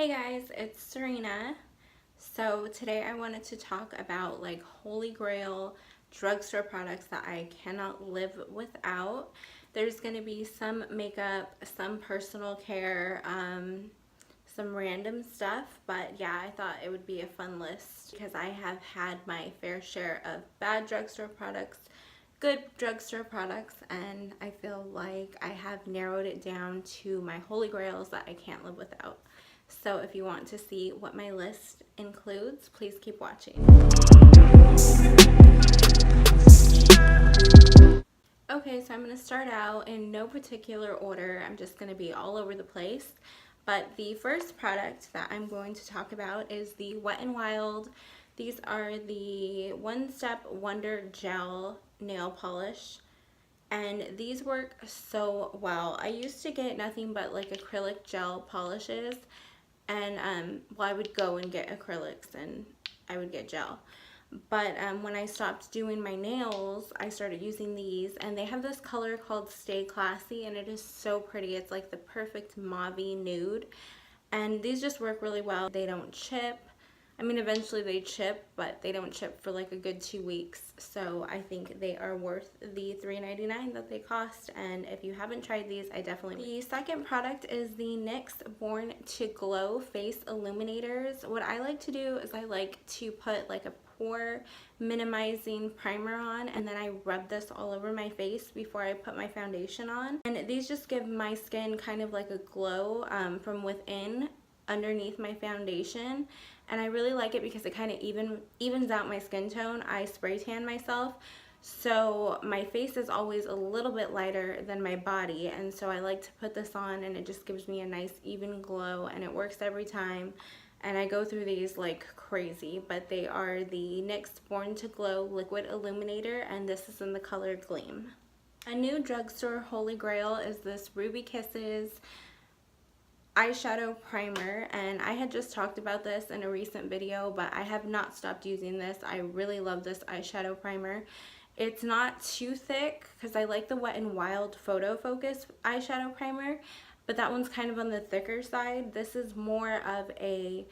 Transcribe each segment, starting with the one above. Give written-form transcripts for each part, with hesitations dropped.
Hey guys, it's Serena. So today I wanted to talk about like holy grail drugstore products that I cannot live without. There's going to be some makeup, some personal care, some random stuff, but yeah, I thought it would be a fun list because I have had my fair share of bad drugstore products, good drugstore products, and I feel like I have narrowed it down to my holy grails that I can't live without. So if you want to see what my list includes, please keep watching. Okay, so I'm going to start out in no particular order. I'm just going to be all over the place. But the first product that I'm going to talk about is the Wet n Wild. These are the One Step Wonder Gel Nail Polish. And these work so well. I used to get nothing but like acrylic gel polishes. And well, I would go and get acrylics and I would get gel. But when I stopped doing my nails, I started using these, and they have this color called Stay Classy, and it is so pretty. It's like the perfect mauve-y nude, and these just work really well. They don't chip. I mean, eventually they chip, but they don't chip for like a good 2 weeks. So I think they are worth the $3.99 that they cost. And if you haven't tried these, I definitely. The second product is the NYX Born to Glow Face Illuminators. What I like to do is I like to put like a pore minimizing primer on, and then I rub this all over my face before I put my foundation on. And these just give my skin kind of like a glow from within underneath my foundation, and I really like it because it kind of evens out my skin tone. I spray tan myself, so my face is always a little bit lighter than my body, and so I like to put this on, and it just gives me a nice even glow, and it works every time. And I go through these like crazy, but they are the NYX Born to Glow Liquid Illuminator, and this is in the color GLEAM. A new drugstore holy grail is this Ruby Kisses eyeshadow primer, and I had just talked about this in a recent video, but I have not stopped using this. I really love this eyeshadow primer. It's not too thick because I like the Wet n Wild PHOTOFOCUS eyeshadow primer, but that one's kind of on the thicker side. This is more of a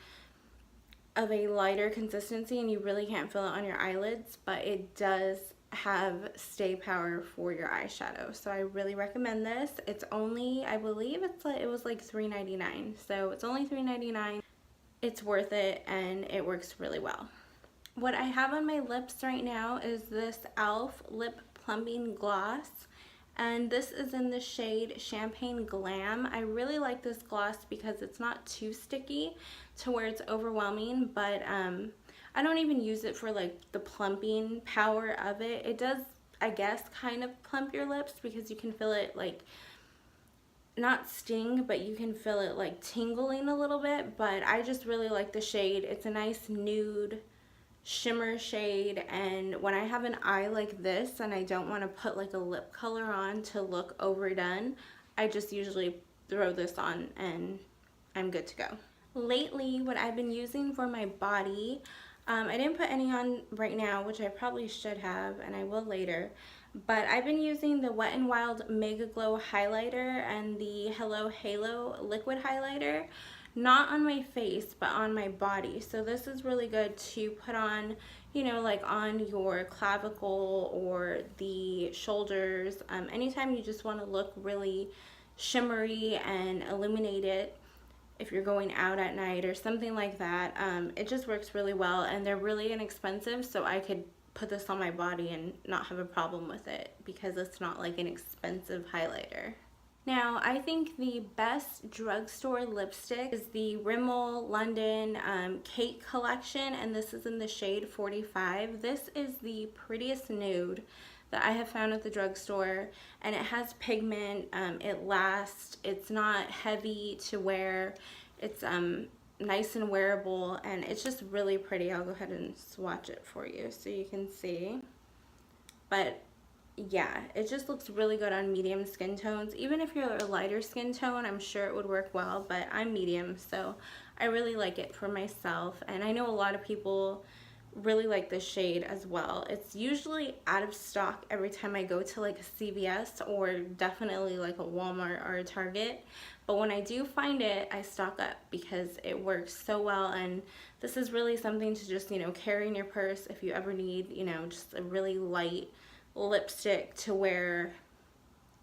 lighter consistency, and you really can't feel it on your eyelids, but it does have stay power for your eyeshadow, so I really recommend this. It's only, I believe it was like $3.99, so it's only $3.99. It's worth it, and it works really well. What I have on my lips right now is this e.l.f. lip plumping gloss, and this is in the shade Champagne Glam. I really like this gloss because it's not too sticky to where it's overwhelming, but I don't even use it for like the plumping power of it. It does, I guess, kind of plump your lips because you can feel it like, not sting, but you can feel it like tingling a little bit. But I just really like the shade. It's a nice nude shimmer shade, and when I have an eye like this and I don't want to put like a lip color on to look overdone, I just usually throw this on and I'm good to go. Lately, what I've been using for my body, I didn't put any on right now, which I probably should have, and I will later, but I've been using the Wet n Wild MEGAGLO highlighter and the Hello Halo liquid highlighter, not on my face, but on my body. So this is really good to put on, you know, like on your clavicle or the shoulders, anytime you just want to look really shimmery and illuminated. If you're going out at night or something like that, it just works really well, and they're really inexpensive, so I could put this on my body and not have a problem with it because it's not like an expensive highlighter. Now, I think the best drugstore lipstick is the RIMMEL London Cake Collection, and this is in the shade 45. This is the prettiest nude that I have found at the drugstore, and it has pigment, it lasts, it's not heavy to wear, it's nice and wearable, and it's just really pretty. I'll go ahead and swatch it for you so you can see. But yeah, it just looks really good on medium skin tones. Even if you're a lighter skin tone, I'm sure it would work well, but I'm medium, so I really like it for myself. And I know a lot of people really like this shade as well. It's usually out of stock every time I go to like a CVS or definitely like a Walmart or a Target. But when I do find it, I stock up because it works so well. And this is really something to just, you know, carry in your purse if you ever need, you know, just a really light lipstick to wear.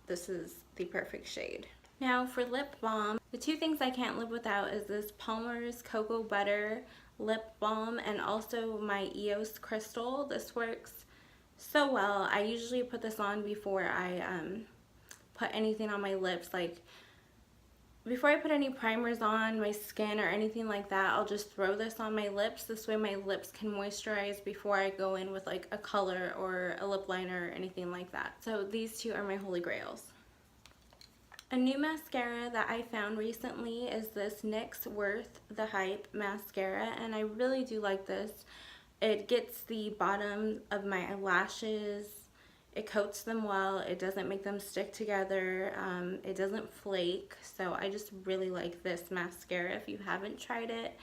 This is the perfect shade. Now for lip balm, the two things I can't live without is this PALMER'S Cocoa Butter Lip Balm and also my EOS Crystal. This works so well. I usually put this on before I put anything on my lips. Like before I put any primers on my skin or anything like that, I'll just throw this on my lips. This way my lips can moisturize before I go in with like a color or a lip liner or anything like that. So these two are my holy grails. A new mascara that I found recently is this NYX Worth the Hype mascara, and I really do like this. It gets the bottom of my lashes, it coats them well, it doesn't make them stick together, it doesn't flake, so I just really like this mascara. If you haven't tried it,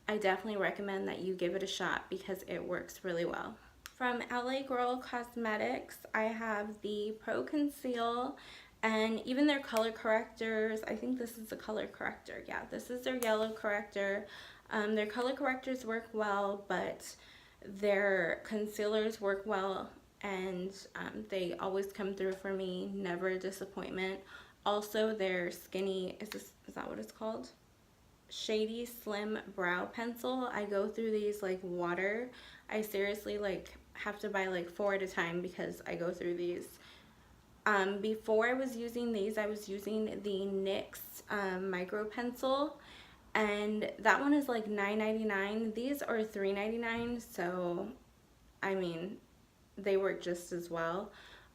I definitely recommend that you give it a shot because it works really well. From LA Girl Cosmetics, I have the Pro Conceal and even their color correctors. I think this is a color corrector. Yeah, this is their yellow corrector. Their color correctors work well, but their concealers work well, and they always come through for me. Never a disappointment. Also, their skinny, is that what it's called? Shady Slim Brow Pencil. I go through these like water. I seriously like have to buy like 4 at a time because I go through these. Before I was using these, I was using the NYX micro pencil, and that one is like $9.99. These are $3.99, so I mean they work just as well.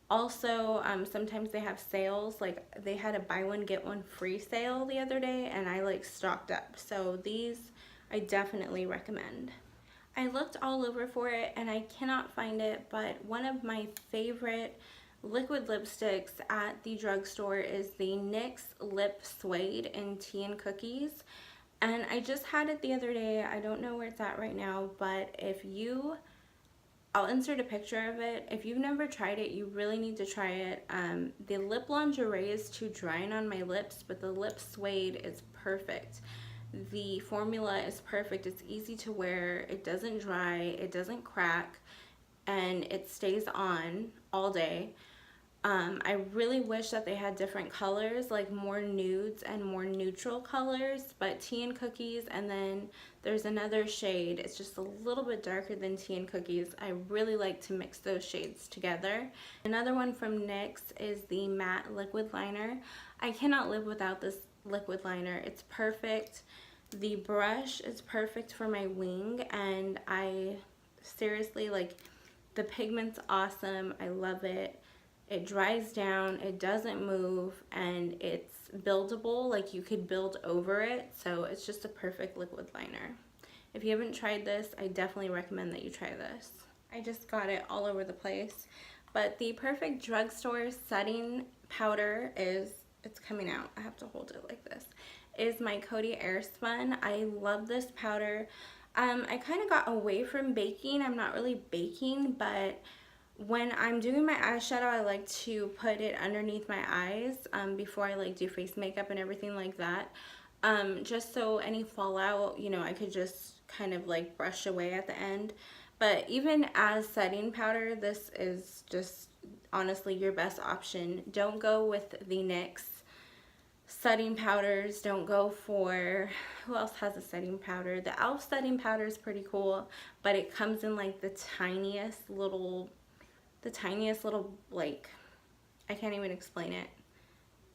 Also, sometimes they have sales. Like they had a buy one get one free sale the other day, and I like stocked up. So these I definitely recommend. I looked all over for it and I cannot find it, but one of my favorite liquid lipsticks at the drugstore is the NYX Lip Suede in Tea and Cookies, and I just had it the other day. I don't know where it's at right now, but I'll insert a picture of it. If you've never tried it, you really need to try it. The lip lingerie is too drying on my lips, but the lip suede is perfect. The formula is perfect. It's easy to wear, it doesn't dry, it doesn't crack, and it stays on all day. I really wish that they had different colors, like more nudes and more neutral colors, but Tea and Cookies, and then there's another shade. It's just a little bit darker than Tea and Cookies. I really like to mix those shades together. Another one from NYX is the Matte Liquid Liner. I cannot live without this liquid liner. It's perfect. The brush is perfect for my wing, and I seriously, like, the pigment's awesome. I love it. It dries down, it doesn't move, and it's buildable. Like you could build over it, so it's just a perfect liquid liner. If you haven't tried this, I definitely recommend that you try this. I just got it all over the place, but the perfect drugstore setting powder it's coming out. I have to hold it like this. Is my Cody AIRSPUN. I love this powder. I kind of got away from baking. I'm not really baking, but when I'm doing my eyeshadow, I like to put it underneath my eyes before I like do face makeup and everything like that. Just so any fallout, you know, I could just kind of like brush away at the end. But even as setting powder, this is just honestly your best option. Don't go with the NYX setting powders. Don't go for, who else has a setting powder? The e.l.f. setting powder is pretty cool, but it comes in like the tiniest little, like, I can't even explain it.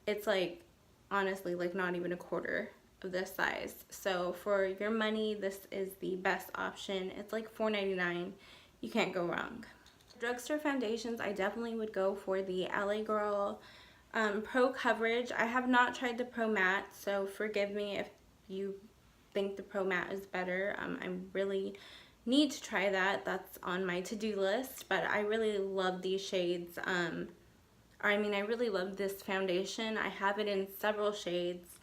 It's like, honestly, like not even a quarter of this size. So for your money, this is the best option. It's like $4.99. You can't go wrong. Drugstore foundations, I definitely would go for the LA Girl Pro Coverage. I have not tried the Pro Matte, so forgive me if you think the Pro Matte is better. I really need to try that. That's on my to-do list, but I really love these shades. I really love this foundation. I have it in several shades,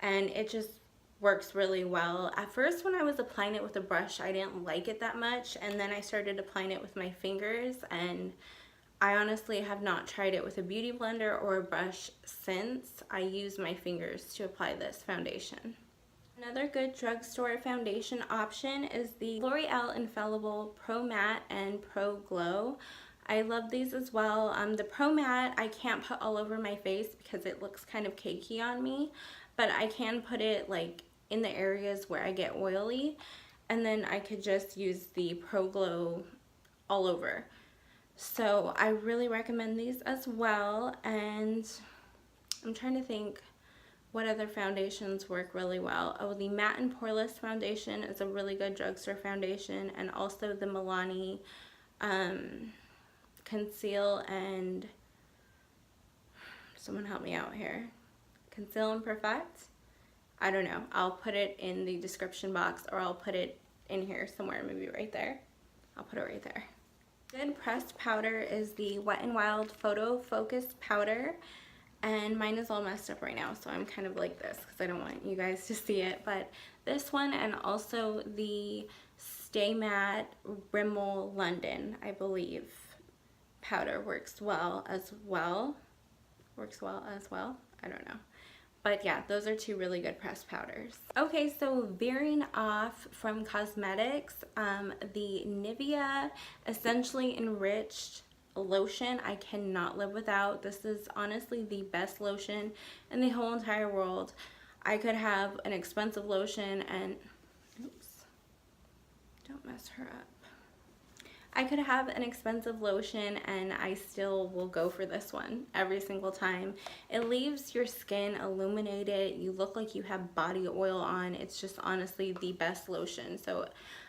and it just works really well. At first when I was applying it with a brush, I didn't like it that much, and then I started applying it with my fingers, and I honestly have not tried it with a beauty blender or a brush since. I use my fingers to apply this foundation. Another good drugstore foundation option is the L'Oreal Infallible Pro Matte and Pro Glow. I love these as well. The Pro Matte I can't put all over my face because it looks kind of cakey on me, but I can put it like in the areas where I get oily, and then I could just use the Pro Glow all over. So I really recommend these as well, and I'm trying to think what other foundations work really well. Oh, the Matte and Poreless foundation is a really good drugstore foundation, and also the Milani Conceal and, someone help me out here, Conceal and Perfect. I don't know. I'll put it in the description box, or I'll put it in here somewhere, maybe right there. I'll put it right there. Good pressed powder is the Wet n Wild Photo Focus powder, and mine is all messed up right now, so I'm kind of like this because I don't want you guys to see it, but this one, and also the Stay Matte Rimmel London, I believe, powder works well as well. I don't know. But yeah, those are two really good pressed powders. Okay, so veering off from cosmetics, the NIVEA Essentially Enriched lotion I cannot live without. This is honestly the best lotion in the whole entire world. I could have an expensive lotion and, oops, don't mess her up. I could have an expensive lotion and I still will go for this one every single time. It leaves your skin illuminated. You look like you have body oil on. It's just honestly the best lotion. So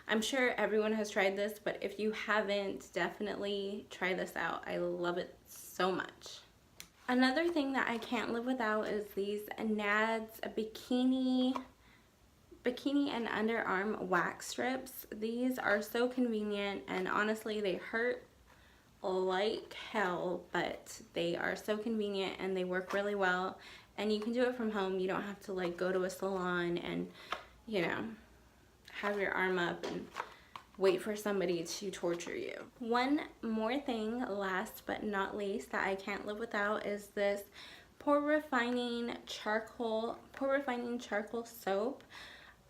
I'm sure everyone has tried this, but if you haven't, definitely try this out. I love it so much. Another thing that I can't live without is these NADS bikini and underarm wax strips. These are so convenient, and honestly they hurt like hell, but they are so convenient and they work really well, and you can do it from home. You don't have to like go to a salon and, you know, have your arm up and wait for somebody to torture you. One more thing, last but not least, that I can't live without is this pore refining charcoal soap.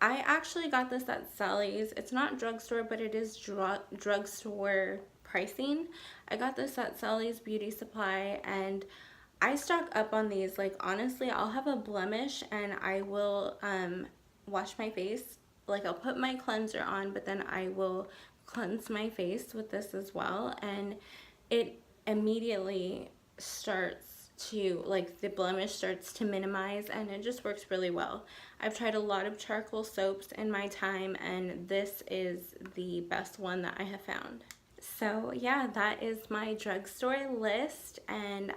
I actually got this at Sally's. It's not drugstore, but it is drugstore pricing. I got this at Sally's Beauty Supply, and I stock up on these. Like, honestly, I'll have a blemish and I will wash my face. Like, I'll put my cleanser on, but then I will cleanse my face with this as well, and it immediately starts to, like, the blemish starts to minimize, and it just works really well. I've tried a lot of charcoal soaps in my time, and this is the best one that I have found. So yeah, that is my drugstore list, and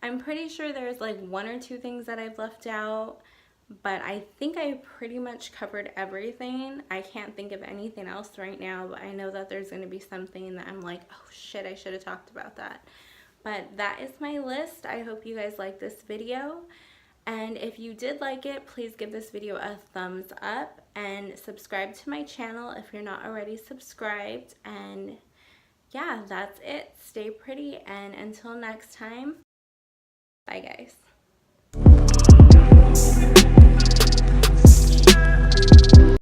I'm pretty sure there's like one or two things that I've left out, but I think I pretty much covered everything. I can't think of anything else right now, but I know that there's going to be something that I'm like, oh shit, I should have talked about that. But that is my list. I hope you guys like this video, and if you did like it, please give this video a thumbs up and subscribe to my channel if you're not already subscribed. And yeah, that's it. Stay pretty, and until next time, bye guys.